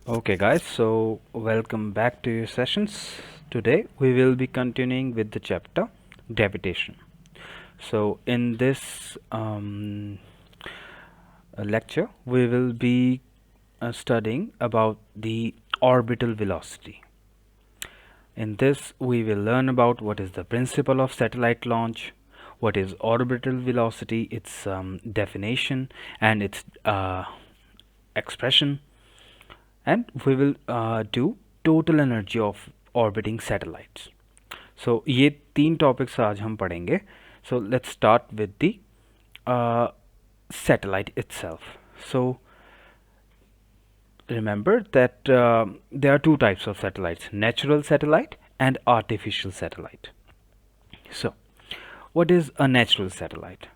Okay, guys, so welcome back to your sessions. Today we will be continuing with the chapter gravitation. So, in this lecture, we will be studying about the orbital velocity. In this, we will learn about what is the principle of satellite launch, what is orbital velocity, its definition, and its expression, and we will do total energy of orbiting satellites. So ये तीन topics आज हम पढ़ेंगे. So let's start with the satellite itself. So remember that there are two types of satellites: natural satellite and artificial satellite. So what is a natural satellite?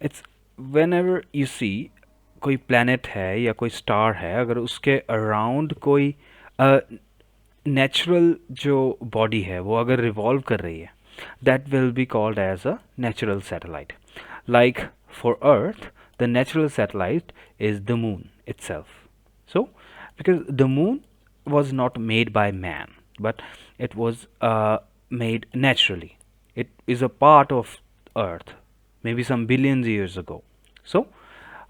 It's whenever you see कोई planet है या कोई star है, अगर उसके around कोई natural जो body है वो अगर रिवॉल्व कर रही है, that will be called as a natural satellite. Like for earth the natural satellite is the moon itself. So because the moon was not made by man, but it was made naturally. It is a part of earth maybe some billions years ago. So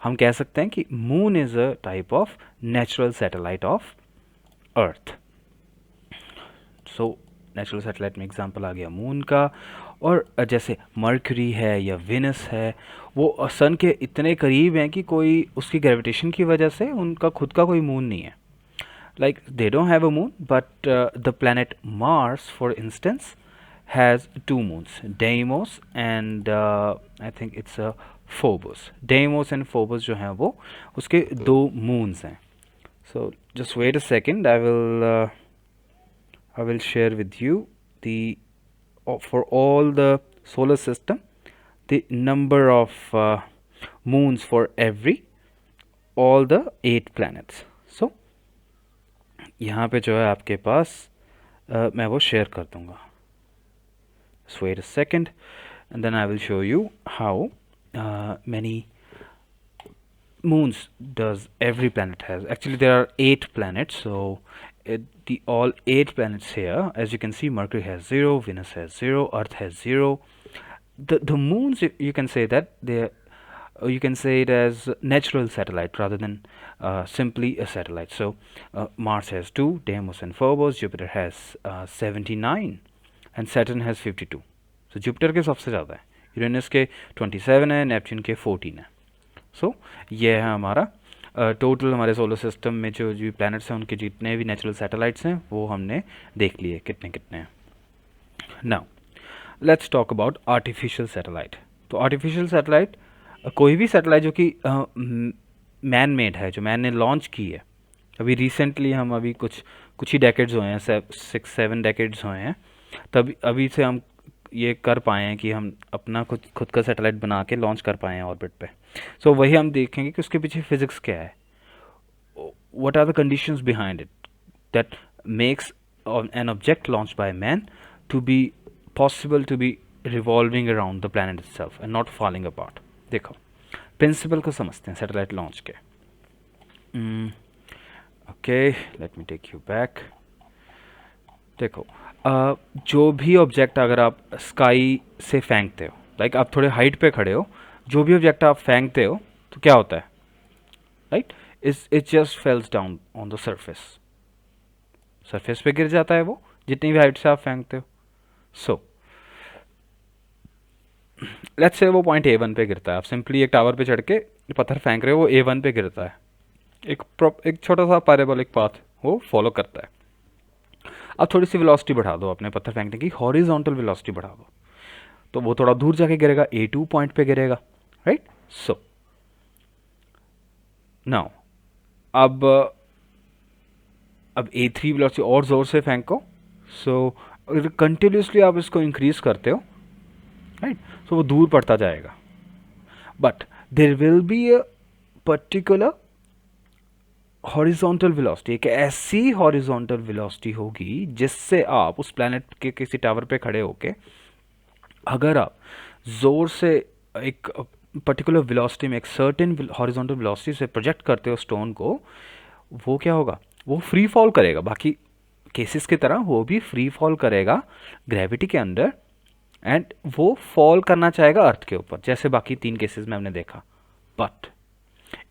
हम कह सकते हैं कि moon is a type of natural satellite of earth. So natural satellite में example आ गया moon का. और जैसे मर्क्यूरी है या विनस है, वो सन के इतने करीब हैं कि कोई उसकी ग्रेविटेशन की वजह से उनका खुद का कोई मून नहीं है. Like they don't have a moon, but the planet Mars for instance has two moons, Deimos and I think it's Phobos. Deimos and Phobos जो हैं वो उसके दो मून्स हैं. So just wait a second, I will share with you the for all the solar system the number of moons for every all the 8 planets. So यहाँ पे जो है आपके पास मैं वो शेयर कर दूँगा. Just wait a second and then I will show you how many moons does every planet has. Actually there are 8 planets, so the all 8 planets here, as you can see, Mercury has 0, Venus has 0, Earth has 0. The moons, you can say that they you can say it as natural satellite rather than simply a satellite. So Mars has 2, Deimos and Phobos. Jupiter has 79 and Saturn has 52. So Jupiter के सबसे ज़्यादा है, Uranus के 27 है, Neptune के 14 है. सो ये है हमारा टोटल हमारे सोलर सिस्टम में जो भी प्लैनेट्स हैं उनके जितने भी नेचुरल सैटेलाइट्स हैं वो हमने देख लिए कितने कितने हैं. Now let's talk about artificial satellite. तो आर्टिफिशियल सैटेलाइट कोई भी सैटेलाइट जो कि मैन मेड है, जो मैन ने लॉन्च की है. अभी रिसेंटली हम अभी कुछ ही डेकेड्स हुए हैं, 6-7 डेकेड्स हुए हैं, तब अभी से हम ये कर पाए हैं कि हम अपना खुद का सैटेलाइट बना के लॉन्च कर पाए हैं ऑर्बिट पे. सो वही हम देखेंगे कि उसके पीछे फिजिक्स क्या है, what are the conditions behind it that makes an object launched by man to be possible to be revolving around the planet itself and not falling apart. देखो प्रिंसिपल को समझते हैं सैटेलाइट लॉन्च के. Okay, let me take you back. देखो जो भी object अगर आप स्काई से फेंकते हो, लाइक आप थोड़े हाइट पे खड़े हो, जो भी ऑब्जेक्ट आप फेंकते हो तो क्या होता है, right? It just fails down on the surface पे गिर जाता है वो, जितनी भी हाइट से आप फेंकते हो. सो लेट्स से वो पॉइंट A1 पे गिरता है. आप सिंपली एक टावर पे चढ़ के पत्थर फेंक रहे हो, वो A1 पे गिरता है. एक छोटा सा पैराबोलिक पाथ वो फॉलो करता है. अब थोड़ी सी वेलोसिटी बढ़ा दो, अपने पत्थर फेंकने की हॉरिजॉन्टल वेलोसिटी बढ़ा दो, तो वो थोड़ा दूर जाके गिरेगा, A2 पॉइंट पे गिरेगा, राइट? सो नाउ अब A3 वेलोसिटी और ज़ोर से फेंको. सो अगर कंटिन्यूसली आप इसको इंक्रीज करते हो, राइट, सो वो दूर पड़ता जाएगा. But there will be a particular horizontal velocity, एक ऐसी हॉरिजॉन्टल वेलोसिटी होगी जिससे आप उस प्लैनेट के किसी टावर पे खड़े होके अगर आप ज़ोर से एक पर्टिकुलर वेलोसिटी में एक सर्टेन हॉरिजॉन्टल वेलोसिटी से प्रोजेक्ट करते हो स्टोन को, वो क्या होगा, वो फ्री फॉल करेगा, बाकी केसेस की तरह वो भी फ्री फॉल करेगा ग्रेविटी के अंडर, एंड वो फॉल करना चाहेगा अर्थ के ऊपर जैसे बाकी 3 केसेस में हमने देखा, but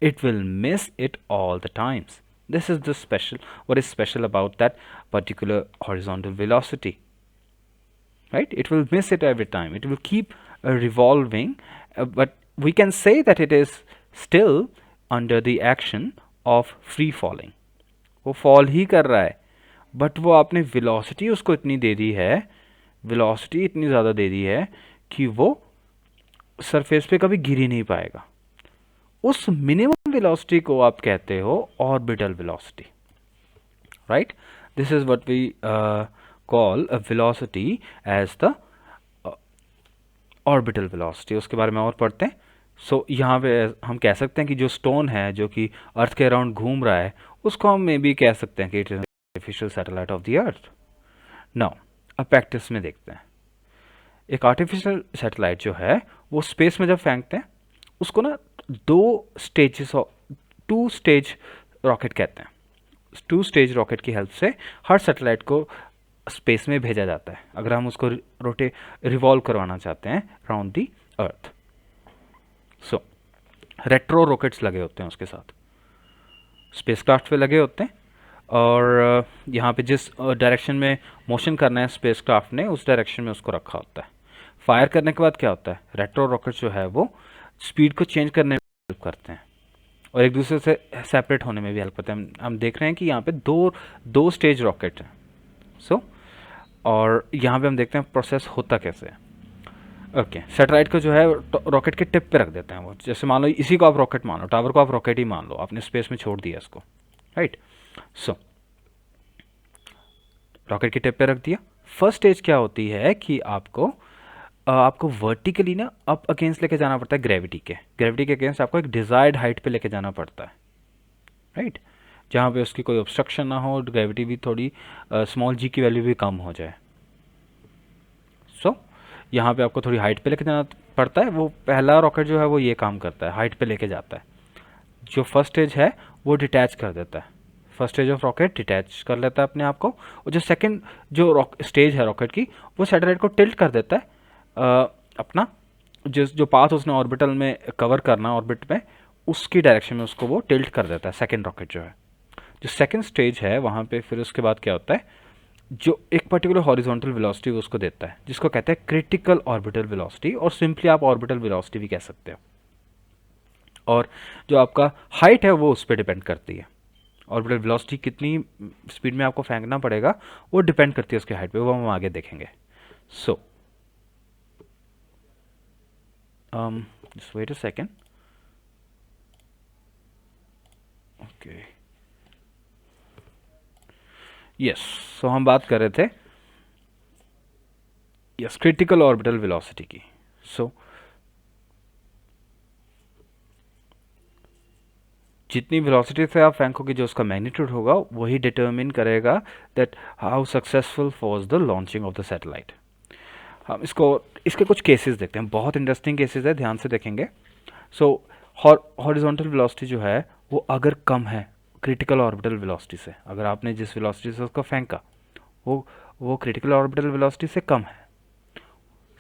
it will miss it all the times. This is the special, what is special about that particular horizontal velocity, right? It will miss it every time. It will keep revolving, but we can say that it is still under the action of free falling. वो fall ही कर रहा है, but वो आपने velocity उसको इतनी दे दी है, velocity इतनी ज़्यादा दे दी है कि वो सरफेस पे कभी गिर ही नहीं पाएगा। उस मिनिमम वेलोसिटी को आप कहते हो orbital velocity, right? This is what we call a velocity as the orbital velocity. उसके बारे में और पढ़ते हैं। सो यहाँ पे हम कह सकते हैं कि जो स्टोन है जो कि अर्थ के अराउंड घूम रहा है, उसको हम मे भी कह सकते हैं कि it is artificial satellite of the earth. Now अब प्रैक्टिस में देखते हैं। एक आर्टिफिशियल सैटेलाइट जो है वो स्पेस में जब फेंकते हैं उसको ना 2 स्टेज रॉकेट कहते हैं। 2 स्टेज रॉकेट की हेल्प से हर सैटेलाइट को स्पेस में भेजा जाता है अगर हम उसको रिवॉल्व करवाना चाहते हैं around the earth. So retro rockets लगे होते हैं उसके साथ, स्पेसक्राफ्ट पे लगे होते हैं, और यहाँ पे जिस डायरेक्शन में मोशन करना है स्पेसक्राफ्ट ने उस डायरेक्शन में उसको रखा होता है। फायर करने के बाद क्या होता है, रेट्रो रॉकेट जो है वो स्पीड को चेंज करने में हेल्प करते हैं और एक दूसरे से सेपरेट होने में भी हेल्प करते हैं। हम देख रहे हैं कि यहाँ पे दो स्टेज रॉकेट हैं। सो और यहाँ पे हम देखते हैं प्रोसेस होता कैसे है। ओके, सैटेलाइट को जो है रॉकेट के टिप पे रख देते हैं वो, जैसे मान लो इसी को आप रॉकेट मान लो, टावर को आप रॉकेट ही मान लो, आपने स्पेस में छोड़ दिया इसको, राइट? सो रॉकेट के टिप पे रख दिया। फर्स्ट स्टेज क्या होती है कि आपको वर्टिकली ना अप अगेंस्ट लेके जाना पड़ता है ग्रेविटी के अगेंस्ट आपको एक डिजायर्ड हाइट पे लेके जाना पड़ता है, राइट? जहाँ पे उसकी कोई ऑब्स्ट्रक्शन ना हो, ग्रेविटी भी थोड़ी स्मॉल जी की वैल्यू भी कम हो जाए। सो यहाँ पे आपको थोड़ी हाइट पे लेके जाना पड़ता है। वो पहला रॉकेट जो है वो ये काम करता है, हाइट पे लेके जाता है। जो फर्स्ट स्टेज है वो डिटैच कर देता है, first stage of rocket detach कर लेता है अपने आप को, और जो सेकंड जो स्टेज है रॉकेट की वो सैटेलाइट को टिल्ट कर देता है अपना जो पाथ उसने ऑर्बिटल में कवर करना ऑर्बिट में, उसकी डायरेक्शन में उसको वो टिल्ट कर देता है सेकंड रॉकेट जो है। जो सेकंड स्टेज है वहाँ पे फिर उसके बाद क्या होता है, जो एक पर्टिकुलर हॉरिजॉन्टल वेलोसिटी उसको देता है जिसको कहते हैं क्रिटिकल ऑर्बिटल वेलोसिटी, और सिंपली आप ऑर्बिटल वेलोसिटी भी कह सकते हो। और जो आपका हाइट है वो उस पर डिपेंड करती है। ऑर्बिटल वेलोसिटी कितनी स्पीड में आपको फेंकना पड़ेगा वो डिपेंड करती है उसके हाइट पे, वो हम आगे देखेंगे। सो just wait a second. Okay. Yes, so हम बात कर रहे थे yes critical orbital velocity की। so जितनी वेलोसिटी से आप फेंकोगे जो उसका मैग्नीट्यूड होगा वही डिटरमिन करेगा that how successful was the launching of the satellite. हम इसके कुछ केसेस देखते हैं, बहुत इंटरेस्टिंग केसेस है, ध्यान से देखेंगे। सो हॉरिजॉन्टल वेलोसिटी जो है वो अगर कम है क्रिटिकल ऑर्बिटल वेलोसिटी से, अगर आपने जिस वेलोसिटी से उसको फेंका वो क्रिटिकल ऑर्बिटल वेलोसिटी से कम है,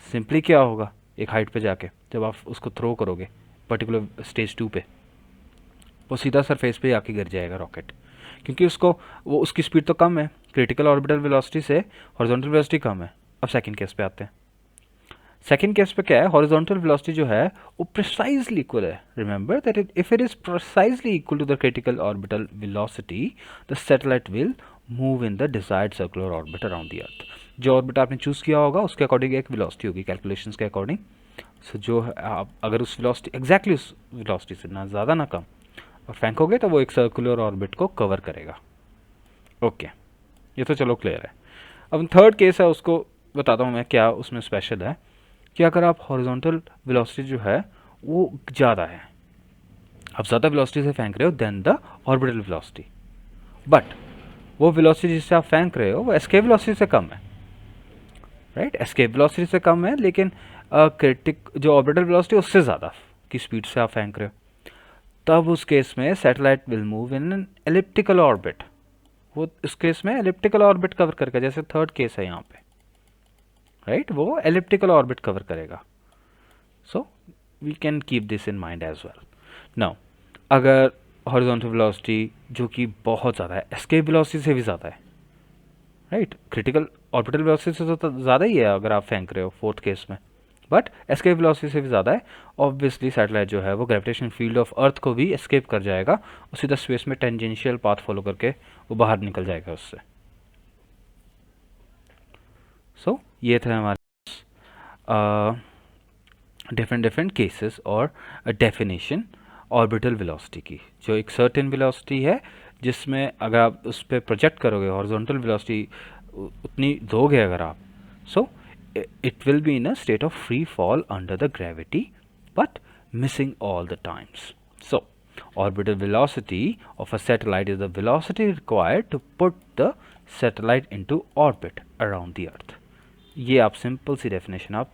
सिंपली क्या होगा, एक हाइट पे जाके जब आप उसको थ्रो करोगे पर्टिकुलर स्टेज 2 पे, वो सीधा सरफेस पे आके गिर जाएगा रॉकेट, क्योंकि उसकी स्पीड तो कम है, क्रिटिकल ऑर्बिटल वेलोसिटी से हॉरिजॉन्टल वेलोसिटी कम है। अब सेकंड केस पे आते हैं। सेकंड केस पे क्या है, हॉरिजॉन्टल वेलोसिटी जो है वो प्रिसाइजली इक्वल है। Remember that if it is precisely equal to the critical orbital velocity the satellite will move in the desired circular orbit around the earth. जो ऑर्बिट आपने choose किया होगा उसके अकॉर्डिंग एक वेलोसिटी होगी कैलकुलेशंस के according. सो जो आप अगर उस वेलोसिटी एग्जैक्टली उस वेलोसिटी से ना ज़्यादा ना कम और फेंकोगे तो वो एक सर्कुलर ऑर्बिट को कवर करेगा। ओके, ये तो चलो क्लियर है। अब थर्ड केस है उसको बताता हूँ मैं क्या उसमें स्पेशल है, कि अगर आप हॉरिजॉन्टल वेलोसिटी जो है वो ज़्यादा है, आप ज़्यादा वेलोसिटी से फेंक रहे हो then the orbital velocity, but वो वेलोसिटी जिससे आप फेंक रहे हो वो एस्केप वेलोसिटी से कम है, राइट? एस्केप वेलोसिटी से कम है, लेकिन जो ऑर्बिटल वेलोसिटी उससे ज़्यादा की स्पीड से आप फेंक रहे हो। तब उस केस में satellite will move in an elliptical orbit. वो इस केस में एलिप्टिकल ऑर्बिट कवर करके, जैसे थर्ड केस है यहाँ पे, राइट, वो एलिप्टिकल ऑर्बिट कवर करेगा। So we can keep this in mind as well. Now अगर हॉरिजॉन्टल वेलोसिटी जो कि बहुत ज़्यादा है, एस्केप वेलोसिटी से भी ज़्यादा है, राइट, क्रिटिकल ऑर्बिटल वेलोसिटी से तो ज़्यादा ही है अगर आप फेंक रहे हो फोर्थ केस में, बट एस्केप वेलोसिटी से भी ज़्यादा है। ऑब्वियसली सैटेलाइट जो है वो ग्रेविटेशन फील्ड ऑफ अर्थ को भी एस्केप कर जाएगा और सीधा स्पेस में टेंजेंशियल पाथ फॉलो करके वो बाहर निकल जाएगा उससे। सो ये थे हमारे डिफरेंट केसेस और डेफिनेशन ऑर्बिटल वेलोसिटी की। जो एक सर्टेन वेलोसिटी है जिसमें अगर आप उस पर प्रोजेक्ट करोगे हॉरिजॉन्टल वेलोसिटी उतनी दोगे अगर आप, सो it will be in a state of free fall under the gravity but missing all the times. So orbital velocity of a satellite is the velocity required to put the satellite into orbit around the earth. ये आप simple सी definition आप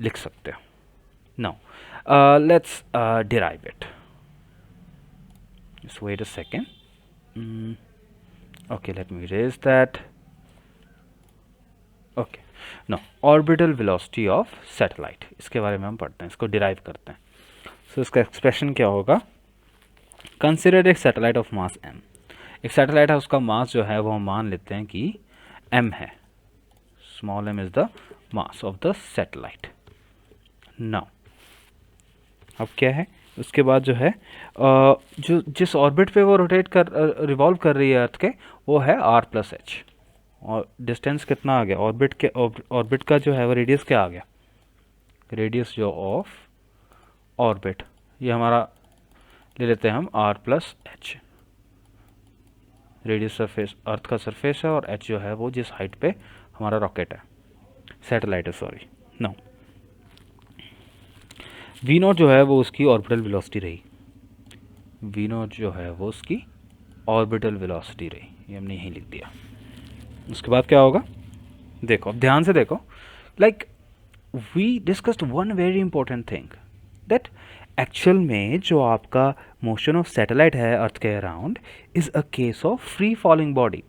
लिख सकते हो। Now let's derive it. Just wait a second. Okay, let me erase that. Okay, now orbital velocity of satellite, इसके बारे में हम पढ़ते हैं, इसको डिराइव करते हैं। सो इसका एक्सप्रेशन क्या होगा? कंसिडर एक सैटेलाइट ऑफ मास m। एक सैटेलाइट है, उसका मास जो है वो हम मान लेते हैं कि m है। Small m is the mass of the satellite. Now अब क्या है, उसके बाद जो है जो जिस ऑर्बिट पे वो रोटेट कर रिवॉल्व कर रही है अर्थ के, वो है r+h। और डिस्टेंस कितना आ गया ऑर्बिट के, ऑर्बिट का जो है वो रेडियस क्या आ गया, रेडियस जो ऑफ ऑर्बिट, ये हमारा ले लेते हैं हम r+h। रेडियस सरफेस अर्थ का सरफेस है और h जो है वो जिस हाइट पे हमारा रॉकेट है, सैटेलाइट है, सॉरी। नो v0 जो है वो उसकी ऑर्बिटल वेलोसिटी रही, v0 जो है वो उसकी ऑर्बिटल वेलोसिटी रही, ये हमने यहीं लिख दिया। उसके बाद क्या होगा, देखो अब ध्यान से देखो, like we discussed one very important thing, that actual में जो आपका मोशन ऑफ सैटेलाइट है अर्थ के around is a case of free falling body.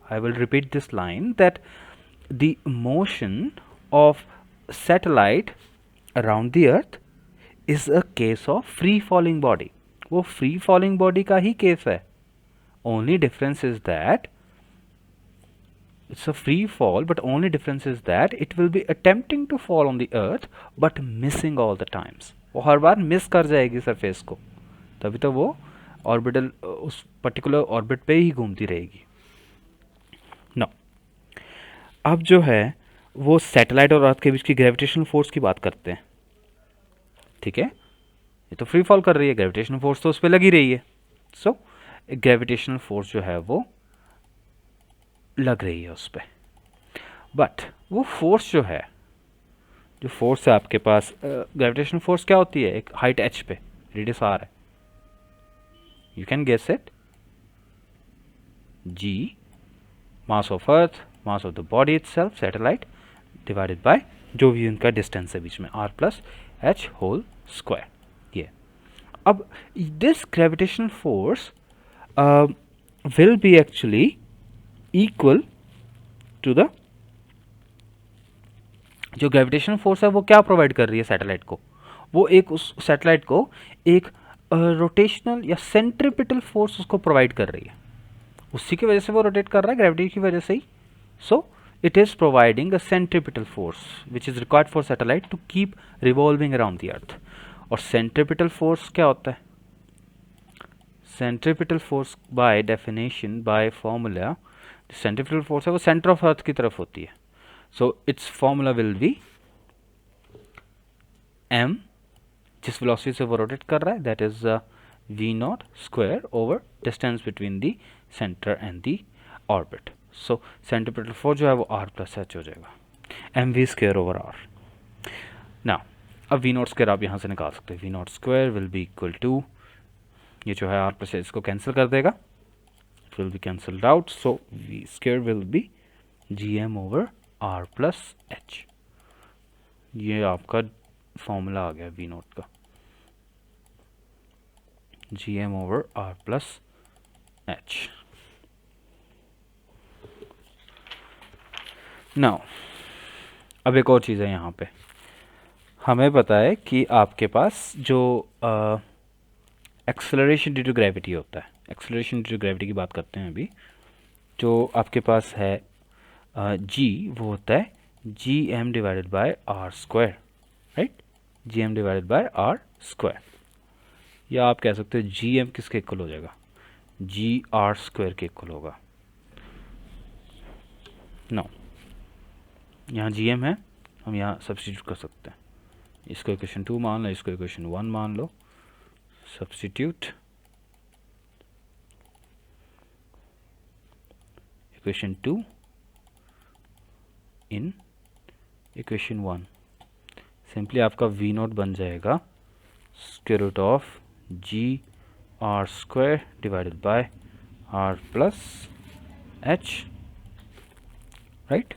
I will repeat this line, that the motion of satellite around the earth is a case of free falling body. वो free falling body का ही case है। Only difference is that it's a free fall, but only difference is that it will be attempting to fall on the earth but missing all the times। वो हर बार miss कर जाएगी surface को, तभी तो वो ऑर्बिटल उस particular orbit पे ही घूमती रहेगी। नो अब जो है वो सैटेलाइट और अर्थ के बीच की ग्रेविटेशनल फोर्स की बात करते हैं, ठीक है। ये तो फ्री फॉल कर रही है, ग्रेविटेशनल फोर्स तो उस पर लगी रही है। सो ग्रेविटेशनल फोर्स जो है वो लग रही है उस पर, बट वो फोर्स जो है, जो फोर्स है आपके पास, ग्रेविटेशनल फोर्स क्या होती है, एक हाइट h पे, रेडियस r है, you can guess it, g mass of earth, mass of the body itself satellite, divided by जो भी उनका डिस्टेंस है बीच में, r+h होल स्क्वायर। ये अब this gravitational force will be actually equal to the, जो gravitational force है वो क्या प्रोवाइड कर रही है सैटेलाइट को, वो एक उस सैटेलाइट को एक रोटेशनल या सेंट्रीपिटल फोर्स उसको प्रोवाइड कर रही है, उसी की वजह से वो रोटेट कर रहा है, ग्रेविटी की वजह से ही। So it is providing a centripetal force which is required for satellite to keep revolving around the earth. और सेंट्रीपिटल फोर्स क्या होता है, centripetal force by definition, by formula, centripetal force है वो सेंटर ऑफ अर्थ की तरफ होती है। So its formula will be m, जिस वेलोसिटी से वो रोटेट कर रहा है, that is v0 square over distance between the centre and the orbit. So centripetal force जो है वो r+h हो जाएगा, mv square over r। Now अब v0 स्क्वायर आप यहाँ से निकाल सकते हैं, v0 square will be equal to, ये जो है r+h इसको कैंसिल कर देगा, will be cancelled out, so v square will be gm over r+h। ये आपका फॉर्मूला आ गया v0 का। gm over r plus h. Now अब एक और चीज़ है यहाँ पे, हमें पता है कि आपके पास जो एक्सेलरेशन ड्यू टू ग्रेविटी होता है, एक्सेलरेशन ड्यू टू ग्रेविटी की बात करते हैं अभी, जो आपके पास है जी, वो होता है G M divided by R square, right, G M divided by R square, या आप कह सकते हो जी एम किसके इक्वल हो जाएगा, जी आर स्क्वायर के इक्वल होगा। नो, यहाँ जी एम है, हम यहाँ सब्सटीट्यूट कर सकते हैं, इसको इक्वेशन 2 मान लो, इसको इक्वेशन 1 मान लो, substitute equation 2 in equation 1, simply आपका वी नॉट बन जाएगा square root of g are square divided by are plus h, right.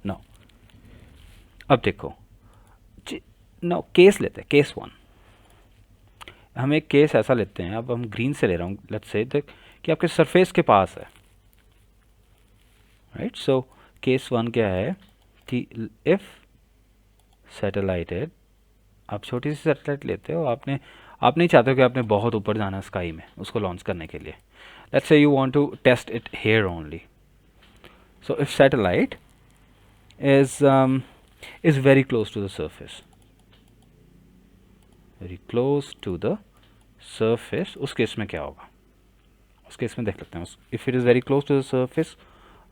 Now अब देखो, नाउ केस लेते हैं, केस 1, हम एक केस ऐसा लेते हैं, अब हम ग्रीन से ले रहा हूँ, लेट्स से कि आपके सरफेस के पास है, राइट। सो केस 1 क्या है कि इफ सैटेलाइटेड, आप छोटी सी सैटेलाइट लेते हो, आप नहीं चाहते हो कि आपने बहुत ऊपर जाना स्काई में उसको लॉन्च करने के लिए, let's say you want to test it here only. So if satellite is very close to the surface, very close to the surface, उस केस में क्या होगा, उस केस में देख लेते हैं। If it is very close to the surface,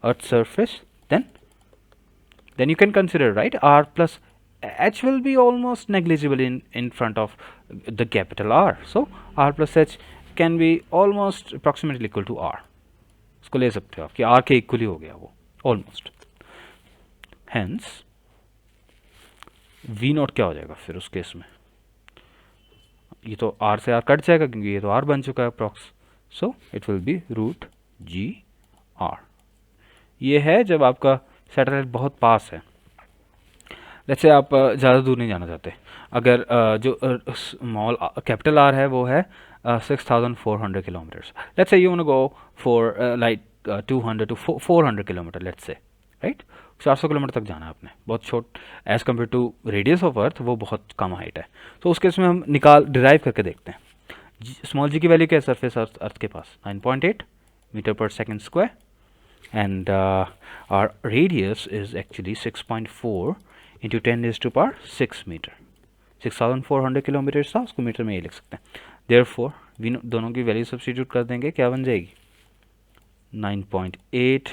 earth surface, then you can consider, right, r plus h will be almost negligible in front of the capital R, so r plus h can be almost approximately equal to r, उसको ले सकते हो आप कि r के equal ही हो गया वो almost, hence v नॉट क्या हो जाएगा फिर उस केस में, ये तो r से r कट जाएगा क्योंकि ये तो r बन चुका है approx, so it will be root G R. ये है जब आपका सैटेलाइट बहुत पास है, जैसे आप ज़्यादा दूर नहीं जाना चाहते, अगर जो स्मॉल कैपिटल आर है वो है 6400 kilometres, let's say you want to go for like 200 to 400 kilometre, let's say, right, 400 kilometre तक जाना है आपने, बहुत छोट as compare to radius of earth, वो बहुत कम हाइट है। तो उस केस में हम डिराइव करके देखते हैं, स्मॉल जी की वैल्यू क्या है सरफेस अर्थ के पास, 9.8 मीटर पर second square, and our radius is actually 6.4 into 10 raised to power 6 metre, 6400 kilometre था, उसको मीटर में ये लिख सकते हैं। देयरफॉर दोनों की वैल्यू सब्स्टिट्यूट कर देंगे, क्या बन जाएगी, 9.8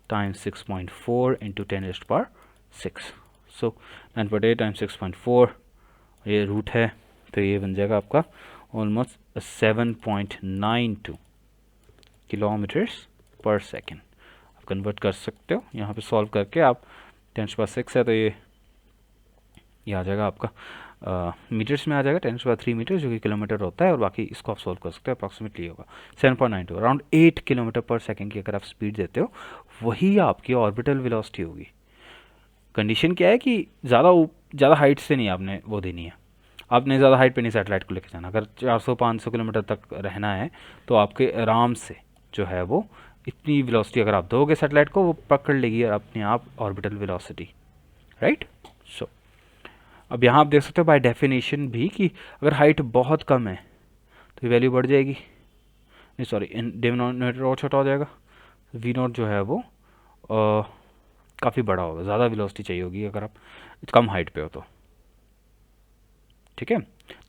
times 6.4 into 10 raised to power 6, so 9.8 times 6.4, ये रूट है, तो ये बन जाएगा आपका ऑलमोस्ट 7.92 किलोमीटर्स पर सेकेंड। कन्वर्ट कर सकते हो, यहाँ पे सॉल्व करके आप 10⁻6 है तो ये आ जाएगा आपका मीटर्स में आ जाएगा, 10⁻3 मीटर जो कि किलोमीटर होता है, और बाकी इसको आप सॉल्व कर सकते हो, अप्रॉक्सीमेटली होगा 7.92, अराउंड 8 किलोमीटर पर सेकेंड की अगर आप स्पीड देते हो, वही आपकी ऑर्बिटल वेलोसिटी होगी। कंडीशन क्या है कि ज़्यादा हाइट से नहीं आपने वो देनी है, आपने ज़्यादा हाइट पे नहीं सैटेलाइट को लेके जाना, अगर 400-500 किलोमीटर तक रहना है तो आपके आराम से जो है वो इतनी वेलोसिटी अगर आप दोगे सैटेलाइट को, वो पकड़ लेगी अपने आप ऑर्बिटल वेलोसिटी, राइट। सो अब यहाँ आप देख सकते हो बाय डेफिनेशन भी कि अगर हाइट बहुत कम है तो ये वैल्यू बढ़ जाएगी, नहीं सॉरी, डिनोमिनेटर और छोटा हो जाएगा, वी नॉट जो है वो काफ़ी बड़ा होगा, ज़्यादा वेलोसिटी चाहिए होगी अगर आप कम हाइट पे हो तो, ठीक है,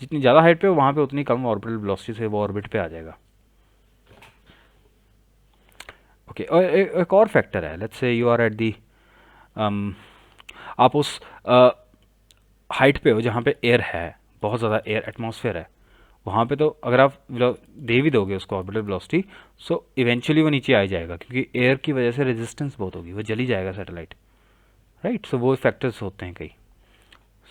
जितनी ज़्यादा हाइट पे हो वहाँ पे उतनी कम ऑर्बिटल वेलोसिटी से वो ऑर्बिट पे आ जाएगा। ओके, और एक और फैक्टर है, let's say you are at the, आप उस हाइट पे हो जहाँ पे एयर है, बहुत ज़्यादा एयर एटमॉस्फेयर है, वहाँ पे तो अगर आप दे भी दोगे उसको ऑर्बिटल वेलोसिटी, सो इवेंचुअली वो नीचे आ जाएगा क्योंकि एयर की वजह से रेजिस्टेंस बहुत होगी, वो जली जाएगा सैटेलाइट, राइट। सो वो फैक्टर्स होते हैं कई,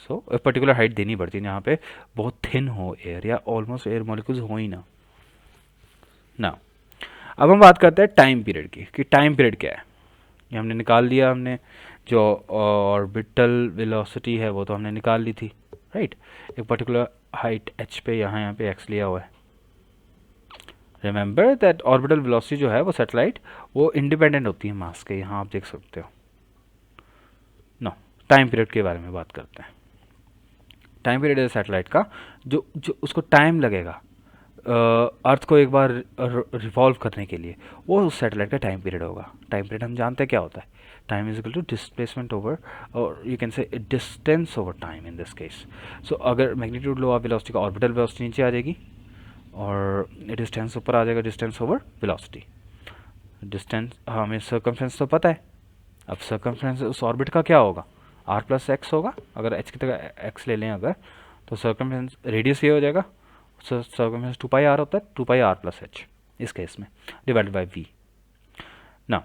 सो एक पर्टिकुलर हाइट देनी पड़ती है जहाँ पे बहुत थिन हो एयर या ऑलमोस्ट एयर मॉलिक्यूल्स हो ही ना। अब हम बात करते हैं टाइम पीरियड की, कि टाइम पीरियड क्या है, ये हमने निकाल लिया, हमने जो ऑर्बिटल वेलोसिटी है वो तो हमने निकाल ली थी, राइट। एक पर्टिकुलर हाइट h पे यहाँ पे x लिया हुआ है, रिमेंबर दैट ऑर्बिटल वेलोसिटी जो है वो सैटेलाइट वो इंडिपेंडेंट होती है मास के, यहाँ आप देख सकते हो। नो, टाइम पीरियड के बारे में बात करते हैं। टाइम पीरियड है सैटेलाइट का, जो जो उसको टाइम लगेगा अर्थ को एक बार रिवॉल्व करने के लिए, वो उस सैटेलाइट का टाइम पीरियड होगा। टाइम पीरियड हम जानते हैं क्या होता है, time is equal to displacement over, और you can say distance over time in this case. So अगर मैग्नीट्यूड लो ऑफ वेलोसिटी का ऑर्बिटल वेलोसिटी नीचे आ जाएगी और डिस्टेंस ऊपर आ जाएगा, डिस्टेंस ओवर वेलोसिटी। डिस्टेंस हमें सर्कमफ्रेंस तो पता है, अब सर्कमफ्रेंस उस ऑर्बिट का क्या होगा, आर प्लस एक्स होगा। अगर एच की जगह एक्स ले लें अगर, तो सर्कमफ्रेंस रेडियस ये हो जाएगा, सर्कमफ्रेंस 2 पाई आर होता है, 2 पाई आर प्लस एच इस केस में, डिवाइडेड बाई वी ना।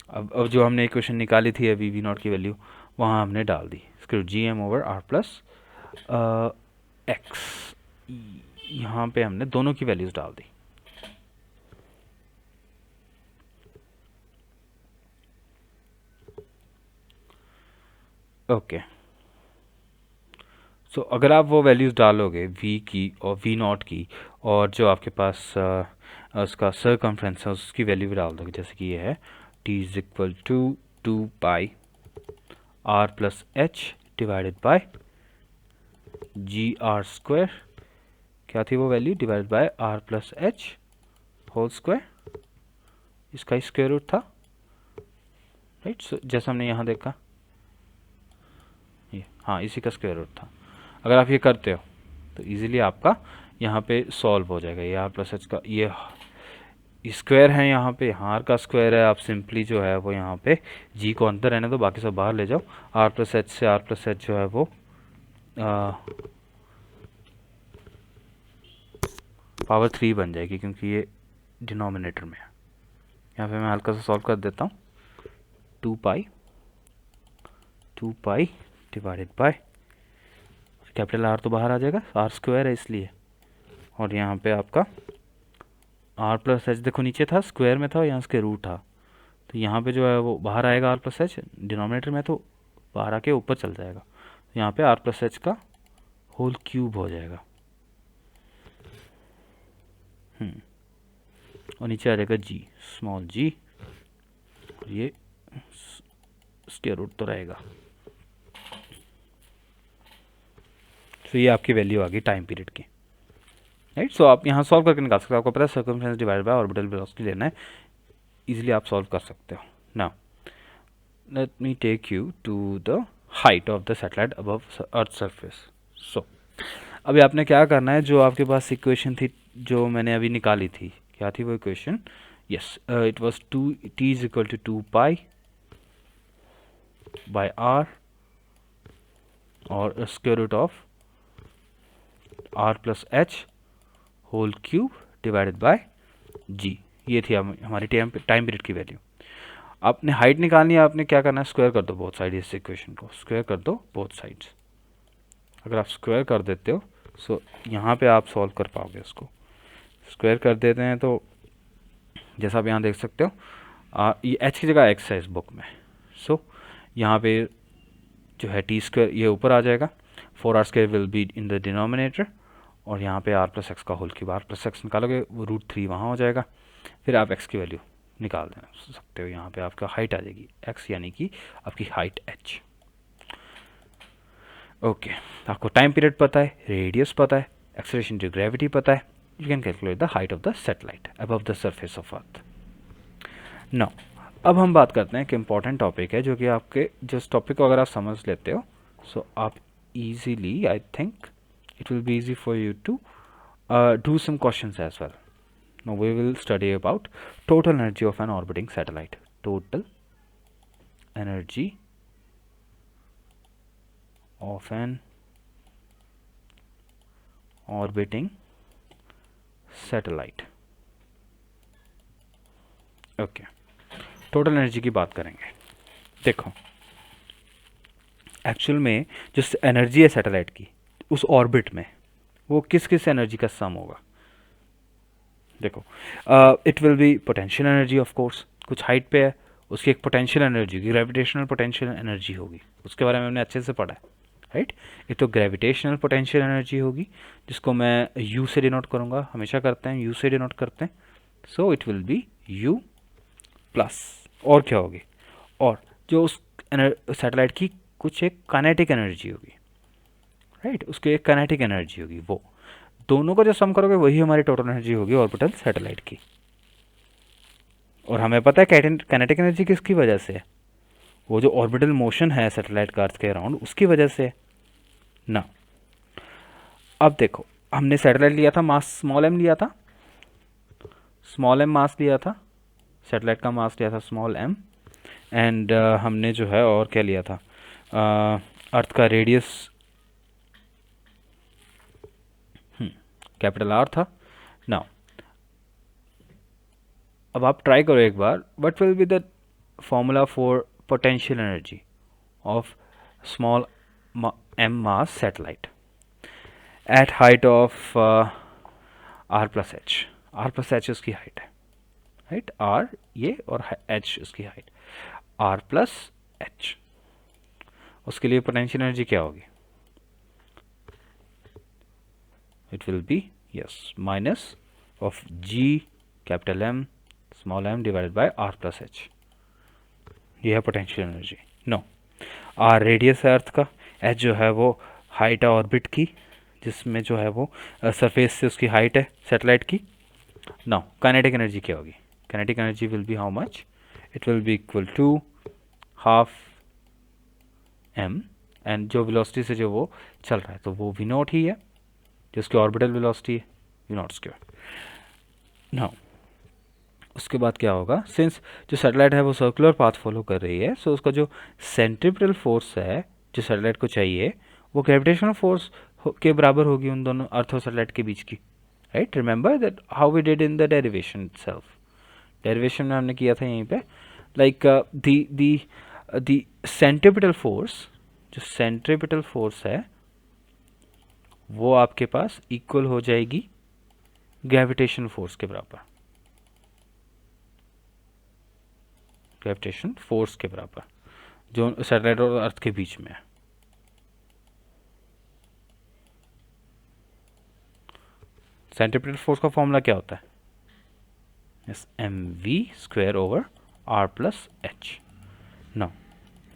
अब जो हमने इक्वेशन निकाली थी अभी वी नॉट की वैल्यू वहाँ हमने डाल दी, square g m over are plus x, यहाँ पे हमने दोनों की वैल्यूज डाल दी। ओके, सो अगर आप वो वैल्यूज़ डालोगे v की और v नॉट की, और जो आपके पास उसका सर्कमफ्रेंस है उसकी वैल्यू भी डाल दोगे, जैसे कि ये है t is equal to 2 pi r plus H divided by G are square, क्या थी वो value, divided by r plus H whole square, इसका स्क्वायर रूट था, राइट। सो जैसा हमने यहाँ देखा, ये हाँ इसी का स्क्वायर रूट था। अगर आप ये करते हो तो इजीली आपका यहाँ पे सॉल्व हो जाएगा। ये आर प्लस एच का ये स्क्वायर है, यहाँ पे यहाँ आर का स्क्वायर है, आप सिंपली जो है वो यहाँ पे जी को अंदर रहने दो, बाकी सब बाहर ले जाओ। आर प्लस एच से आर प्लस एच जो है वो पावर 3 बन जाएगी, क्योंकि ये डिनोमिनेटर में है। यहाँ पे मैं हल्का सा सॉल्व कर देता हूँ, 2 पाई डिवाइडेड बाय कैपिटल आर तो बाहर आ जाएगा, आर स्क्वायर है इसलिए, और यहाँ पे आपका आर प्लस एच देखो नीचे था स्क्वायर में था, यहाँ इसके रूट था, तो यहाँ पे जो है वो बाहर आएगा आर प्लस एच, डिनोमिनेटर में तो बाहर आके ऊपर चल जाएगा, यहाँ पे आर प्लस एच का होल क्यूब हो जाएगा, और नीचे आ जाएगा जी, स्मॉल जी, और ये स्क्वायर रूट तो रहेगा। तो ये आपकी वैल्यू आ गई टाइम पीरियड की, राइट। सो आप यहाँ सॉल्व करके निकाल सकते हो, आपको पता है circumference divided by orbital velocity लेना है, इजीली आप सॉल्व कर सकते हो। Now let me take you to the height of the satellite above earth surface. So अभी आपने क्या करना है, जो आपके पास इक्वेशन थी जो मैंने अभी निकाली थी, क्या थी वो equation, yes it was t is equal to 2 pi by r और square root of are plus H whole cube divided by g, ये थी हमारी टाइम पीरियड की वैल्यू। आपने हाइट निकालनी है, आपने क्या करना है, स्क्वायर कर दो बोथ साइड, इस इक्वेशन को स्क्वायर कर दो बोथ साइड्स। अगर आप स्क्वायर कर देते हो सो यहाँ पे आप सॉल्व कर पाओगे, उसको स्क्वायर कर देते हैं तो जैसा आप यहाँ देख सकते हो ये एच की जगह एक्स है इस बुक में। सो यहाँ पे जो है टी स्क्वायर ये ऊपर आ जाएगा, 4r square will be in the denominator, और यहाँ पे आर प्लस एक्स का whole cube, R plus X निकालोगे वो √3 वहाँ हो जाएगा, फिर आप एक्स की वैल्यू निकाल दे सकते हो, यहाँ पे आपका हाइट आ जाएगी एक्स, यानी कि आपकी हाइट एच। ओके, आपको टाइम पीरियड पता है, रेडियस पता है, एक्सेलरेशन ड्यू ग्रेविटी पता है, you can calculate the height of the satellite above the surface of earth. Now अब हम बात करते हैं एक इम्पॉर्टेंट टॉपिक है, जो कि आपके जिस टॉपिक को अगर आप समझ लेते हो सो आप easily, I think it will be easy for you to do some questions as well. Now we will study about total energy of an orbiting satellite. Total energy of an orbiting satellite. Okay, total energy की बात करेंगे। देखो actual में जो energy है satellite की उस orbit में, वो किस किस एनर्जी का सम होगा। देखो it will B potential energy, of course कुछ हाइट पे है उसकी एक पोटेंशियल एनर्जी होगी, ग्रेविटेशनल पोटेंशियल एनर्जी होगी, उसके बारे में हमने अच्छे से पढ़ा राइट। एक तो ग्रेविटेशनल पोटेंशियल एनर्जी होगी जिसको मैं यू से डिनोट करूँगा, हमेशा करते हैं यू से डिनोट करते हैं, सो it will B you plus, और क्या होगी, और जो उस सैटेलाइट की कुछ एक काइनेटिक एनर्जी होगी, राइट, उसकी एक काइनेटिक एनर्जी होगी, वो दोनों का जो सम करोगे वही हमारी टोटल एनर्जी होगी ऑर्बिटल सैटेलाइट की। और हमें पता है काइनेटिक एनर्जी किसकी वजह से है, वो जो ऑर्बिटल मोशन है सैटेलाइट का अर्थ के अराउंड उसकी वजह से है ना। अब देखो हमने सैटेलाइट लिया था, मास स्मॉल एम लिया था, स्मॉल एम मास लिया था, सैटेलाइट का मास लिया था स्मॉल एम, एंड हमने जो है और क्या लिया था, अर्थ का रेडियस कैपिटल आर था। नाउ अब आप ट्राई करो एक बार, what will be the formula for potential energy of small m mass satellite at height of are plus h. R plus h उसकी हाइट है, राइट, आर ये और एच उसकी हाइट, आर प्लस एच। उसके लिए पोटेंशियल एनर्जी क्या होगी, it will be yes minus of G capital M small M divided by are plus H. ये है potential energy. No, R radius है अर्थ का, एच जो है वो हाइट है ऑर्बिट की, जिसमें जो है वो सरफेस से उसकी हाइट है सैटेलाइट की। नाउ काइनेटिक एनर्जी क्या होगी, kinetic energy will be how much, it will be equal to half M, and जो वेलोसिटी से जो वो चल रहा है तो वो वी नॉट ही है, जो उसकी ऑर्बिटल वेलोसिटी है वी नॉट स्क्वायर। नाउ उसके बाद क्या होगा, सिंस जो सैटेलाइट है वो सर्कुलर पाथ फॉलो कर रही है, सो उसका जो सेंट्रिपिटल फोर्स है जो सैटेलाइट को चाहिए वो ग्रेविटेशनल फोर्स के बराबर होगी उन दोनों अर्थ और सैटेलाइट के बीच की, right. Remember that how we did in the derivation itself, derivation में हमने किया था यहीं पे, लाइक द सेंट्रिपिटल फोर्स, जो सेंट्रिपिटल फोर्स है वो आपके पास इक्वल हो जाएगी ग्रेविटेशन फोर्स के बराबर, ग्रेविटेशन फोर्स के बराबर जो सैटेलाइट और अर्थ के बीच में है। सेंट्रिपिटल फोर्स का फॉर्मूला क्या होता है, yes M we square over are plus H. No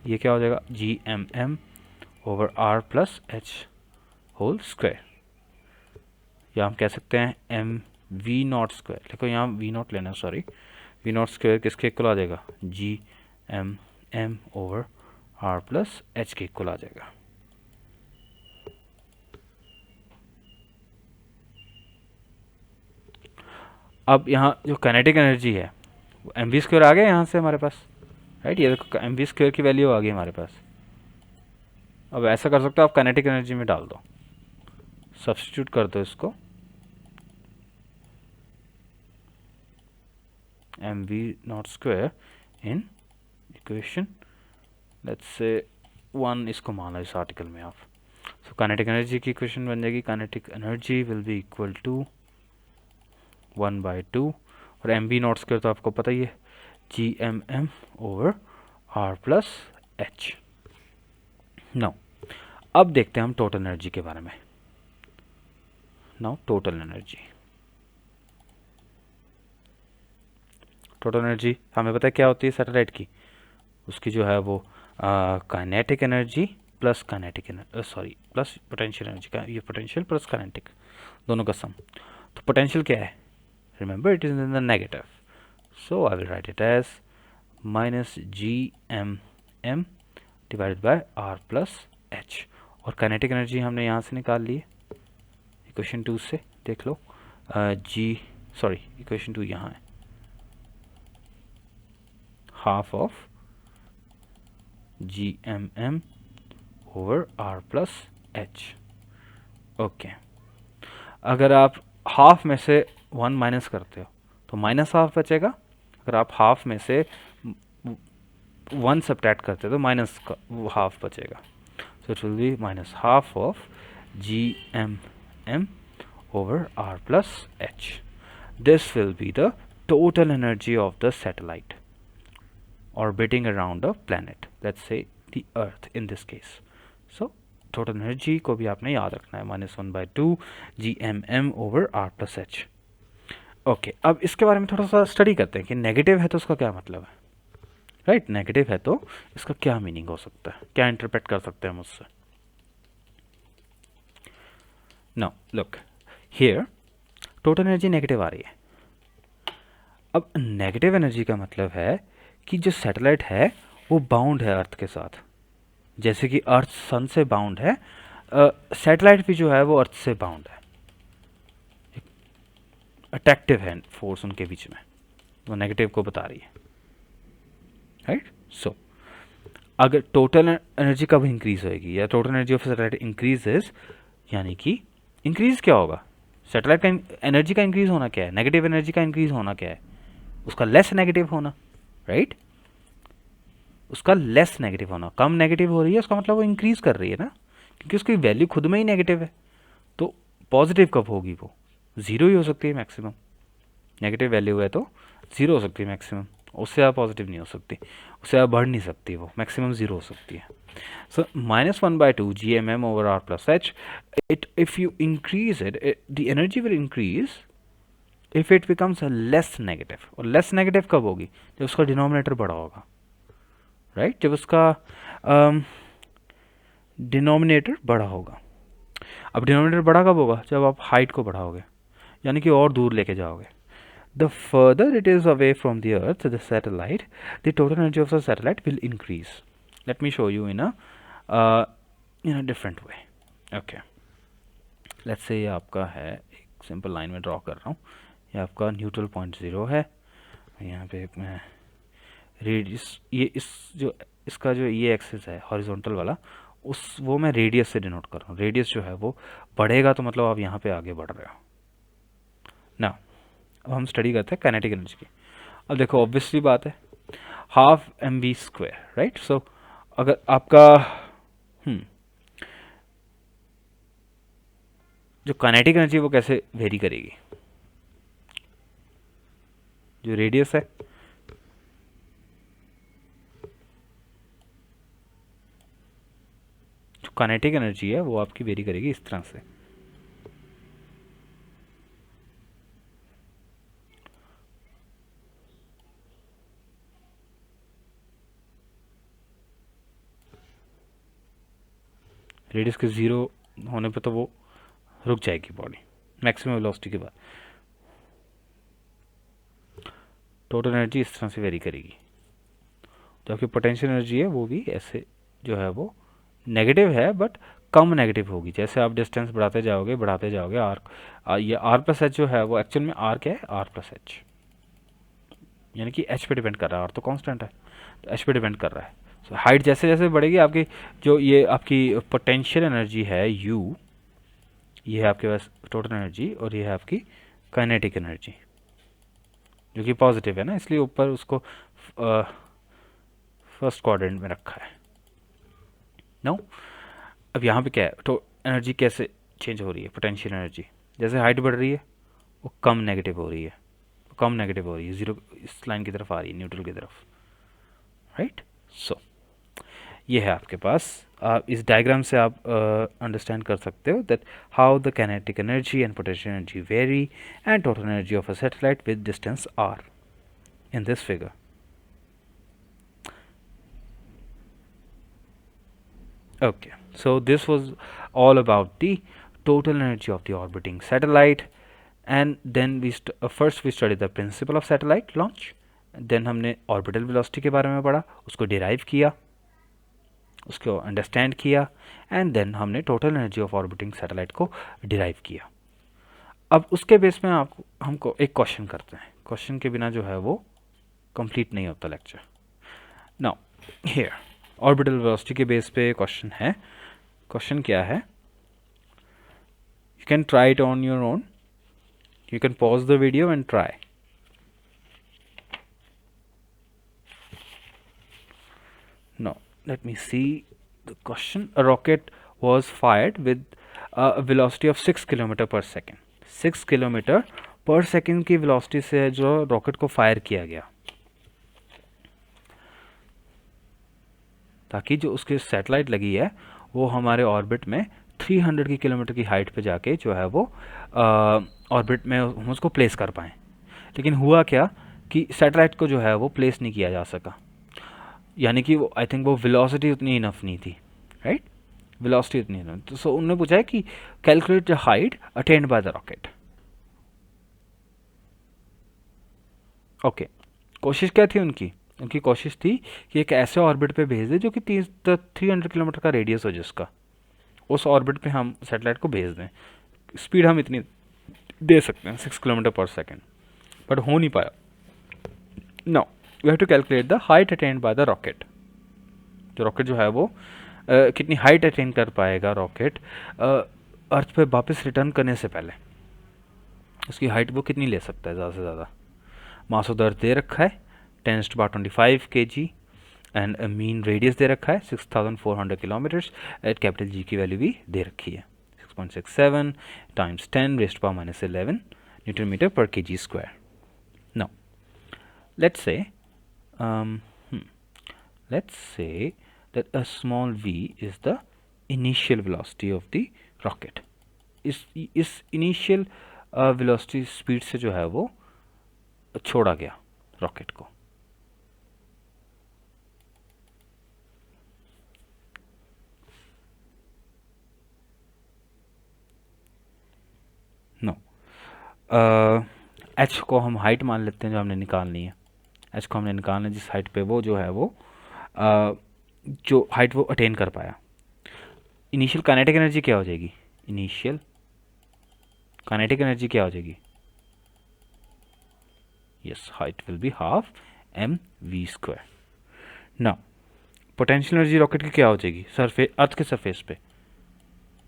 ये क्या हो जाएगा, G M M over are plus H whole square, या हम कह सकते हैं एम वी नॉट स्क्वायर, देखो यहाँ वी नॉट लेना, सॉरी, वी नॉट स्क्वायर किसके इक्वल आ जाएगा, G M M over are plus H के इक्वल आ जाएगा। अब यहाँ जो काइनेटिक एनर्जी है वो एम वी स्क्वायर आ गया यहाँ से हमारे पास, राइट, ये देखो एम वी स्क्वायर की वैल्यू आ गई हमारे पास। अब ऐसा कर सकते हो आप काइनेटिक एनर्जी में डाल दो, सब्स्टिट्यूट कर दो इसको, M V naught square in equation let's say 1, इसको मान लो इस आर्टिकल में आप। सो काइनेटिक एनर्जी की इक्वेशन बन जाएगी, kinetic energy will be equal to 1/2, और एम वी नॉट स्क्वायर तो आपको पता ही है, G M M over are plus H. Now अब देखते हैं हम टोटल एनर्जी के बारे में। Now total energy, total energy हमें पता है क्या होती है सैटेलाइट की, उसकी जो है वो kinetic energy plus kinetic energy, sorry plus potential energy का, ये पोटेंशियल प्लस काइनेटिक दोनों का सम। तो पोटेंशियल क्या है, remember it is in the negative, so I will write it as minus G M M divided by are plus H, और kinetic energy हमने यहाँ से निकाल ली है इक्वेशन 2 से, देख लो, जी सॉरी इक्वेशन 2 यहाँ है, half of G M M over are plus H. Okay, अगर आप हाफ में से 1 माइनस करते हो तो माइनस हाफ बचेगा, अगर आप हाफ में से 1 सब्ट्रैक्ट करते हो तो माइनस हाफ बचेगा, so it will be minus half of G M M over r plus h. This will be the total energy of the satellite orbiting around a planet, let's say the earth in this case. So total energy को भी आपने याद रखना है, -1/2 GMM/R+H। Okay, अब इसके बारे में थोड़ा सा स्टडी करते हैं कि नेगेटिव है तो उसका क्या मतलब है, राइट। नेगेटिव है तो इसका क्या मीनिंग हो सकता है, क्या इंटरप्रेट कर सकते हैं हम उससे। Now look here, total energy negative आ रही है। अब नेगेटिव एनर्जी का मतलब है कि जो सैटेलाइट है वो बाउंड है अर्थ के साथ, जैसे कि अर्थ सन से बाउंड है, सैटेलाइट भी जो है वो अर्थ से बाउंड है, अट्रैक्टिव है फोर्स उनके बीच में, वो नेगेटिव को बता रही है, राइट। सो अगर टोटल एनर्जी कब इंक्रीज होएगी, या total energy of satellite increases, यानी कि इंक्रीज क्या होगा, सैटेलाइट का एनर्जी का इंक्रीज होना क्या है, नेगेटिव एनर्जी का इंक्रीज होना क्या है, उसका लेस नेगेटिव होना, राइट। उसका लेस नेगेटिव होना, कम नेगेटिव हो रही है उसका मतलब वो इंक्रीज कर रही है ना, क्योंकि उसकी वैल्यू खुद में ही नेगेटिव है। तो पॉजिटिव कब होगी, वो ज़ीरो ही हो सकती है मैक्सिमम, नेगेटिव वैल्यू है तो ज़ीरो हो सकती है मैक्सिमम, उससे ज़्यादा पॉजिटिव नहीं हो सकती, उससे ज़्यादा बढ़ नहीं सकती, वो मैक्सिमम ज़ीरो हो सकती है। सो -1/2 GMM/R+H, it if you increase it, the energy will increase if it becomes a less negative। और लेस नेगेटिव कब होगी, जब उसका डिनोमिनेटर बड़ा होगा, राइट, जब उसका डिनोमिनेटर बड़ा होगा। अब डिनोमिनेटर बड़ा कब होगा, जब आप हाइट को बढ़ाओगे, यानी कि और दूर लेके जाओगे। The further it is away from the earth, the satellite, the total energy of the satellite will increase. Let me show you in a different way. Okay, let's say ये आपका है, एक सिंपल लाइन में draw कर रहा हूँ, ये आपका न्यूट्रल पॉइंट 0 है, यहाँ पे मैं रेडियस, ये इसका जो ये एक्सिस है हॉरिजॉन्टल वाला, वो मैं रेडियस से डिनोट कर रहा हूँ। रेडियस जो है वो बढ़ेगा तो मतलब आप यहाँ पे आगे बढ़ रहे हो ना। अब हम स्टडी करते हैं काइनेटिक एनर्जी की। अब देखो ऑब्वियसली बात है, हाफ mv², राइट। सो अगर आपका जो काइनेटिक एनर्जी वो कैसे वेरी करेगी, जो रेडियस है, जो काइनेटिक एनर्जी है वो आपकी वेरी करेगी इस तरह से। रेडियस के 0 होने पे तो वो रुक जाएगी बॉडी मैक्सिमम वेलोसिटी के बाद। टोटल एनर्जी इस तरह से वेरी करेगी। जो आपकी पोटेंशियल एनर्जी है वो भी ऐसे जो है वो नेगेटिव है, बट कम नेगेटिव होगी। जैसे आप डिस्टेंस बढ़ाते जाओगे आर, ये R+H जो है वो एक्चुअल में आर क्या है, R+H, यानी कि H पे डिपेंड कर रहा है, आर तो कांस्टेंट है तो H पे डिपेंड कर रहा है। सो हाइट जैसे जैसे बढ़ेगी आपकी, जो ये आपकी पोटेंशियल एनर्जी है U, ये है आपके पास टोटल एनर्जी, और ये है आपकी काइनेटिक एनर्जी जो कि पॉजिटिव है ना, इसलिए ऊपर उसको फर्स्ट क्वाड्रेंट में रखा है। नो, अब यहाँ पे क्या है, तो एनर्जी कैसे चेंज हो रही है, पोटेंशियल एनर्जी जैसे हाइट बढ़ रही है वो कम नेगेटिव हो रही है, जीरो इस लाइन की तरफ आ रही है, न्यूट्रल की तरफ, राइट। सो ये है आपके पास, इस डायग्राम से आप अंडरस्टैंड कर सकते हो that how the kinetic energy and potential energy very and total energy of a satellite with distance r in this figure. Okay, so this was all about the total energy of the orbiting satellite, and then first we studied the principle of satellite launch, then हमने orbital velocity के बारे में पढ़ा, उसको derive किया, उसको understand किया, and then हमने total energy of orbiting satellite को डिराइव किया। अब उसके बेस में हमको एक क्वेश्चन करते हैं, क्वेश्चन के बिना जो है वो कंप्लीट नहीं होता lecture. Now here orbital velocity के बेस पे क्वेश्चन है। क्वेश्चन क्या है, you can try it on your own, you can pause the video and try. Now let me see the question. A rocket was fired with a velocity of 6 km per second. 6 km per second की velocity से जो rocket को fire किया गया, ताकि जो उसके satellite लगी है वो हमारे ऑर्बिट में 300 की किलोमीटर की हाइट पे जाके जो है वो ऑर्बिट में हम उसको प्लेस कर पाएँ। लेकिन हुआ क्या कि सैटेलाइट को जो है वो प्लेस नहीं किया जा सका, यानी कि वो आई थिंक वो वेलोसिटी उतनी इनफ नहीं थी, राइट, वेलोसिटी उतनी इनफ। तो सो उन्होंने पूछा है कि calculate the height attend by the rocket. Okay, कोशिश क्या थी उनकी? उनकी कोशिश थी कि एक ऐसे ऑर्बिट पे भेज दे जो कि 300 किलोमीटर का रेडियस हो, जिसका उस ऑर्बिट पे हम सैटेलाइट को भेज दें। स्पीड हम इतनी दे सकते हैं 6 किलोमीटर पर सेकेंड, बट हो नहीं पाया। No, we have to calculate the height attend by the rocket. जो रॉकेट जो है वो कितनी हाइट अटेन कर पाएगा रॉकेट अर्थ पे वापस रिटर्न करने से पहले, उसकी हाइट वो कितनी ले सकता है ज़्यादा से ज़्यादा। मास ऑफ द अर्थ दे रखा है 10⁻25 kg, एंड मीन रेडियस दे रखा है 6400 किलोमीटर्स। एट कैपिटल जी की वैल्यू भी दे रखी है 6.67 टाइम्स 10⁻11 न्यूटन मीटर पर kg square. Now let's say um, let's say that a small v is the initial velocity of the rocket. इस initial velocity speed से जो है वो छोड़ा गया रॉकेट को। नो, एच को हम हाइट मान लेते हैं जो हमने निकालनी है। एच को हमने निकालना है जिस हाइट पे वो जो है वो जो हाइट वो अटेन कर पाया। इनिशियल काइनेटिक एनर्जी क्या हो जाएगी? इनिशियल काइनेटिक एनर्जी क्या हो जाएगी? Yes, height will be half mv²। Now potential energy rocket की क्या हो जाएगी सरफेस, अर्थ के सरफेस पे?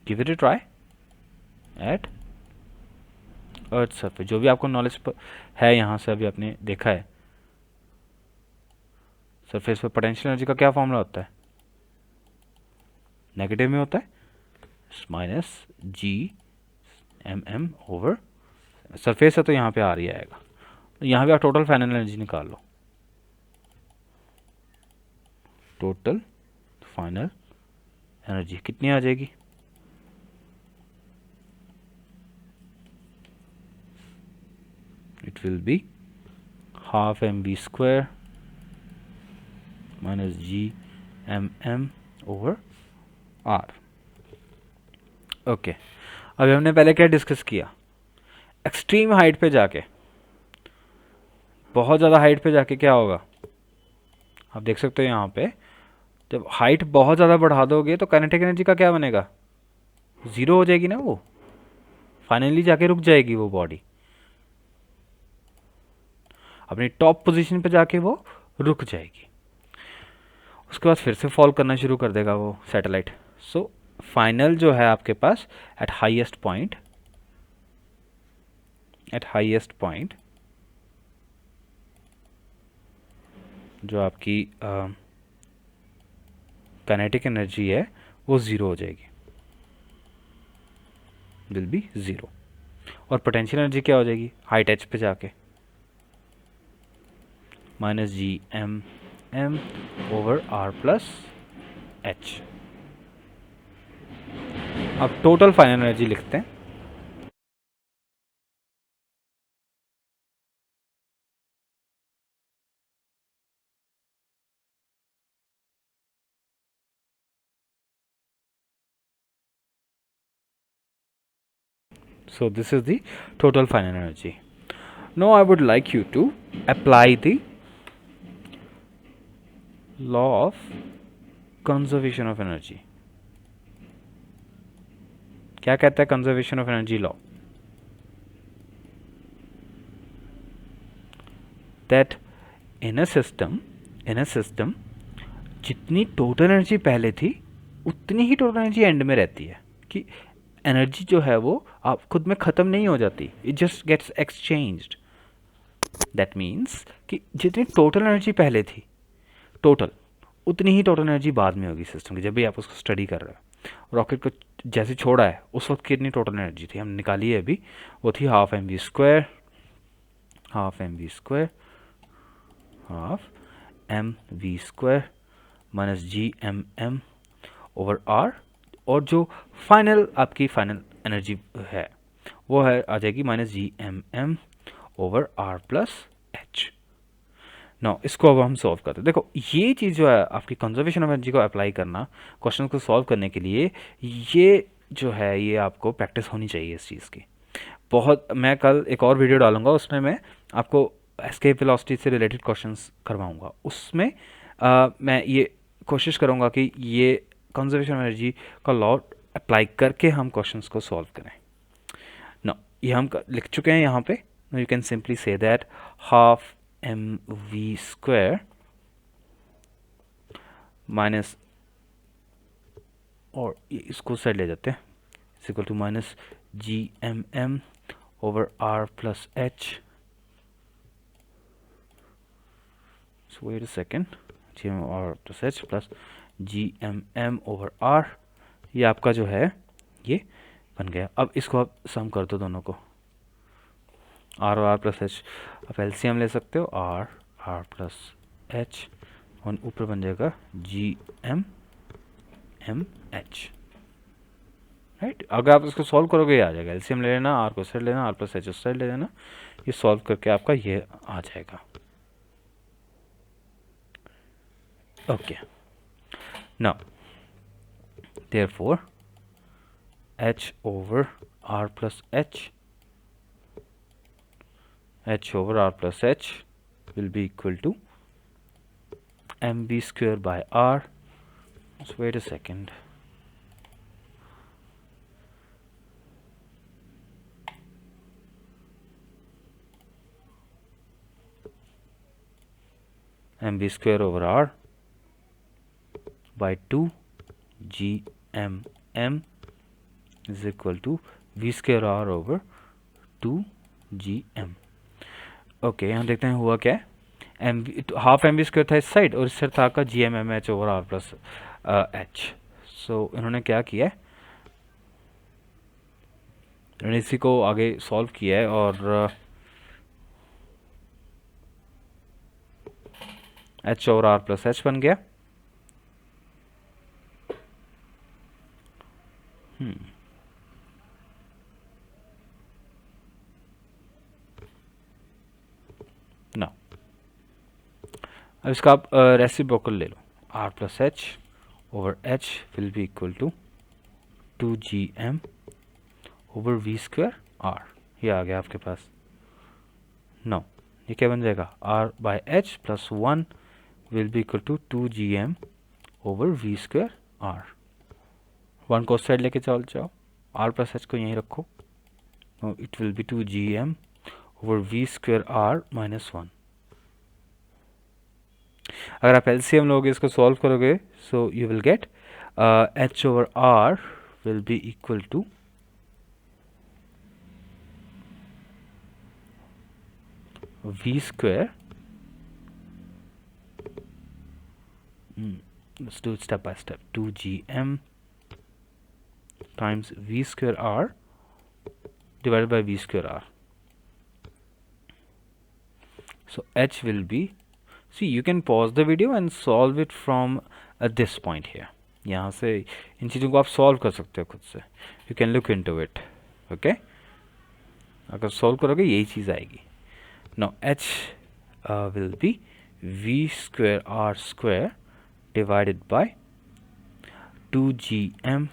Give it a try at earth surface. जो भी आपको नॉलेज है यहाँ से अभी आपने देखा है, सरफेस पे पोटेंशियल एनर्जी का क्या फॉर्मूला होता है? नेगेटिव में होता है -g/m/m। सरफेस है तो यहाँ पे आ रही आएगा, तो यहाँ भी आप टोटल फाइनल एनर्जी निकाल लो। टोटल फाइनल एनर्जी कितनी आ जाएगी? It will be half mv² -g/m/m/r। Okay, अभी हमने पहले क्या डिस्कस किया? एक्सट्रीम हाइट पे जाके, बहुत ज़्यादा हाइट पे जाके क्या होगा? आप देख सकते हो यहाँ पे, जब हाइट बहुत ज़्यादा बढ़ा दोगे तो काइनेटिक एनर्जी का क्या बनेगा? ज़ीरो हो जाएगी ना, वो फाइनली जाके रुक जाएगी वो बॉडी, अपनी टॉप पोजीशन पे जाके वो रुक जाएगी। उसके बाद फिर से फॉल करना शुरू कर देगा वो सैटेलाइट। सो फाइनल जो है आपके पास एट हाईएस्ट पॉइंट जो आपकी काइनेटिक एनर्जी है वो ज़ीरो हो जाएगी, विल बी ज़ीरो। और पोटेंशियल एनर्जी क्या हो जाएगी हाइट एच पे जाके? -gm/m/r+h। अब टोटल फाइनल एनर्जी लिखते हैं। So this is the total final energy. Now I would like you to apply the law of conservation of energy. क्या कहता है conservation of energy law? That in a system जितनी total energy पहले थी उतनी ही total energy and में रहती है। कि एनर्जी जो है वो आप खुद में ख़त्म नहीं हो जाती, it just gets exchanged. That means कि जितनी टोटल एनर्जी पहले थी टोटल, उतनी ही टोटल एनर्जी बाद में होगी सिस्टम की, जब भी आप उसको स्टडी कर रहे हो। रॉकेट को जैसे छोड़ा है उस वक्त कितनी टोटल एनर्जी थी, हम निकाली है अभी, वो थी हाफ mv² -gmm/r और जो फाइनल आपकी फाइनल एनर्जी है वो है आ जाएगी minus G M M over are plus H. Now इसको अब हम सॉल्व करते हैं। देखो ये चीज़ जो है आपकी कंजर्वेशन ऑफ एनर्जी को अप्लाई करना क्वेश्चन को सॉल्व करने के लिए, ये जो है ये आपको प्रैक्टिस होनी चाहिए इस चीज़ की बहुत। मैं कल एक और वीडियो डालूंगा, उसमें मैं आपको एस्केप वेलोसिटी से रिलेटेड क्वेश्चंस करवाऊंगा। उसमें मैं ये कोशिश करूंगा कि ये कंजर्वेशन ऑफ एनर्जी का लॉ अप्लाई करके हम क्वेश्चंस को सॉल्व करें। नो ये हम लिख चुके हैं यहाँ पे। You can simply say that half M we square minus, और इसको साइड ले जाते हैं, is equal to minus G M M over r plus h. So wait a second, gm r plus h plus gmm over r, ये आपका जो है ये बन गया। अब इसको आप सम कर दो दोनों को, r और r plus h, आप एलसीएम ले सकते हो, r plus h और ऊपर बन जाएगा gm m h, राइट। अगर आप इसको सॉल्व करोगे ये आ जाएगा, एलसीएम ले लेना, आर को साइड लेना, आर प्लस एच साइड ले लेना, ये सॉल्व करके आपका ये आ जाएगा। Okay, now therefore H over are plus H, H over are plus H will be equal to M B square by R. Wait a second, mv square over r by 2 gmm is equal to v square r over 2 gm। Okay, यहाँ देखते हैं हुआ क्या है। M half M we square था इस side और इस साइड था आपका g M m h over are plus h. So इन्होंने क्या किया है, इन्होंने इसी को आगे सॉल्व किया है और h over are plus h बन गया। ना अब इसका आप रेसिप्रोकल ले लो, r plus h over h will be equal to 2gm over we square r, ये आ गया आपके पास। नो ये क्या बन जाएगा, R by H plus 1 will be equal to 2gm over we square R. 1 को साइड लेके चल जाओ, आर प्लस एच को यहीं रखो, it will be 2gm over we square R minus 1। अगर आप एलसीएम लोगे इसको सॉल्व करोगे, so you will get H over R will be equal to v square, let's do it step by step, 2gm times v square r divided by v square r. So h will be, see you can pause the video and solve it from this point here. यहाँ से इन चीज़ों को आप solve कर सकते हो खुद से, you can look into it, okay? अगर सॉल्व करोगे यही चीज़ आएगी। Now h will be v square r square divided by 2gm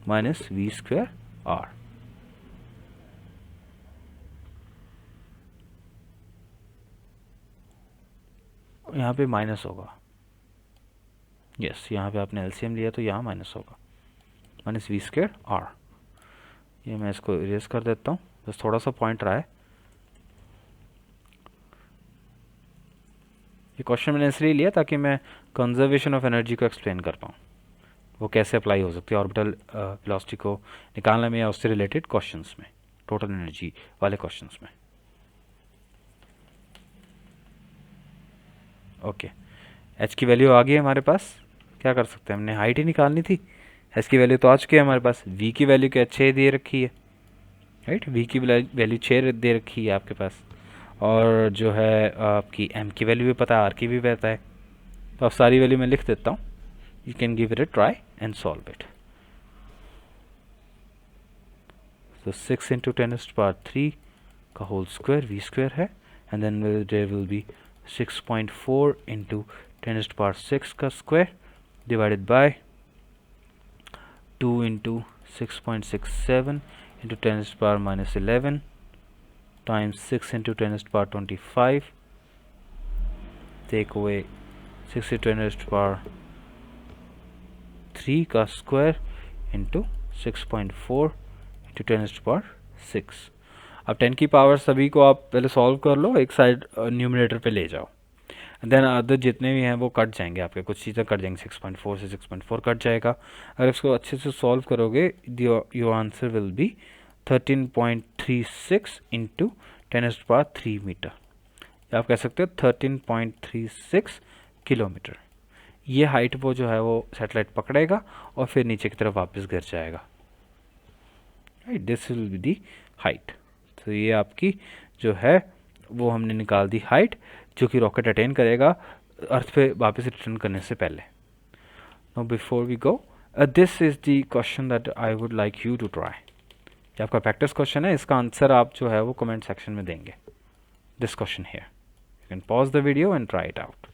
minus v square r. यहाँ पे माइनस होगा, यस यहाँ पे आपने एलसीएम लिया तो यहाँ माइनस होगा, माइनस वी स्क्वायर आर। ये मैं इसको इरेज कर देता हूँ, बस थोड़ा सा पॉइंट रहा है। ये क्वेश्चन मैंने इसलिए लिया ताकि मैं कंजर्वेशन ऑफ एनर्जी को एक्सप्लेन कर पाऊँ, वो कैसे अप्लाई हो सकती है ऑर्बिटल वेलोसिटी को निकालने में या उससे रिलेटेड क्वेश्चंस में, टोटल एनर्जी वाले क्वेश्चंस में। ओके, एच की वैल्यू आ गई है हमारे पास, क्या कर सकते हैं, हमने हाइट ही निकालनी थी। एच की वैल्यू तो आ चुकी है हमारे पास, वी की वैल्यू क्या 6 दे रखी है, राइट, वी की वैल्यू 6 दे रखी है आपके पास, और जो है आपकी एम की वैल्यू भी पता है, आर की भी पता है। तो अब सारी वैल्यू मैं लिख देता हूँ। you can give it a try and solve it. So 6 into 10 to the power 3 का whole square v square है, and then there will be 6.4 into 10 to the power 6 का square divided by 2 into 6.67 into 10 to the power minus 11 times 6 into 10 to the power 25, take away 6 into 10 to the power 3 का square into 6.4 into 10 to the power 6. अब 10 की power सभी को आप पहले solve कर लो, एक साइड न्यूमरेटर पे ले जाओ, देन अदर जितने भी हैं वो कट जाएंगे, आपके कुछ चीज़ें कट जाएंगी, 6.4 से 6.4 कट जाएगा. अगर इसको अच्छे से सॉल्व करोगे your answer will be 13.36 into 10 to the power 3 metre, या आप कह सकते हो 13.36 किलोमीटर. ये हाइट वो जो है वो सैटेलाइट पकड़ेगा और फिर नीचे की तरफ वापस गिर जाएगा. Right, this will be the height. तो ये आपकी जो है वो हमने निकाल दी हाइट, जो कि रॉकेट अटेन करेगा अर्थ पे वापस रिटर्न करने से पहले. Now before we go, this is the question that I would like you to try. ये आपका प्रैक्टिस क्वेश्चन है, इसका आंसर आप जो है वो कमेंट सेक्शन में देंगे. This question here, you can pause the video and try it out.